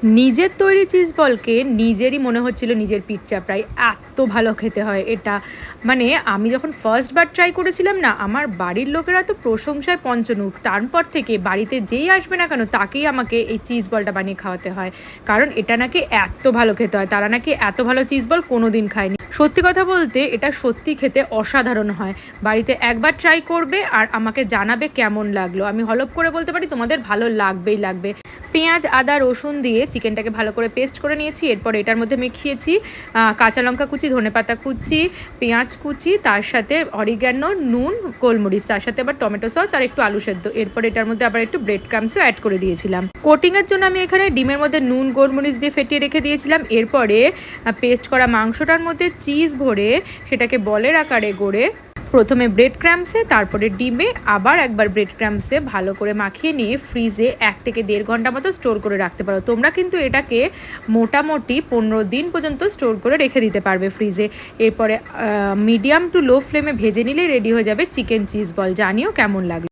নিজের তৈরি চিজ বলকে নিজেরই মনে হচ্ছিল নিজের পিঠ চাপড়াই, এত ভালো খেতে হয় এটা। মানে আমি যখন ফার্স্ট বার ট্রাই করেছিলাম না, আমার বাড়ির লোকেরা তো প্রশংসায় পঞ্চমুখ। তারপর থেকে বাড়িতে যেই আসবে না কেন তাকেই আমাকে এই চিজ বলটা বানিয়ে খাওয়াতে হয়, কারণ এটা নাকি এত ভালো খেতে হয়। তারা নাকি এত ভালো চিজ বল কোনো দিন খায়নি। সত্যি কথা বলতে এটা সত্যি খেতে অসাধারণ হয়। বাড়িতে একবার ট্রাই করবে আর আমাকে জানাবে কেমন লাগলো। আমি হলপ করে বলতে পারি তোমাদের ভালো লাগবেই লাগবে। পেঁয়াজ, আদা, রসুন দিয়ে চিকেনটাকে ভালো করে পেস্ট করে নিয়েছি। এরপর এটার মধ্যে মিশিয়েছি কাঁচা লঙ্কা কুচি, ধনেপাতা কুচি, পেঁয়াজ কুচি, তার সাথে অরিগ্যানো, নুন, গোলমরিচ, তার সাথে আবার টমেটো সস আর একটু আলু সেদ্ধ। এরপর এটার মধ্যে আবার একটু ব্রেড ক্রামসও অ্যাড করে দিয়েছিলাম। কোটিংয়ের জন্য আমি এখানে ডিমের মধ্যে নুন, গোলমরিচ দিয়ে ফেটিয়ে রেখে দিয়েছিলাম। এরপরে পেস্ট করা মাংসটার মধ্যে চিজ ভরে সেটাকে বলের আকারে গড়ে প্রথমে ব্রেড ক্রামসে, তারপরে ডিমে, আবার একবার ব্রেড ক্রামসে ভালো করে মাখিয়ে নিয়ে ফ্রিজে 1 থেকে 1.5 ঘন্টা মতো স্টোর করে রাখতে পারো। তোমরা কিন্তু এটাকে মোটামুটি 15 দিন পর্যন্ত স্টোর করে রেখে দিতে পারবে ফ্রিজে। এরপরে মিডিয়াম টু লো ফ্লেমে ভেজে নিলে রেডি হয়ে যাবে চিকেন চিজ বল। জানিও কেমন লাগলো।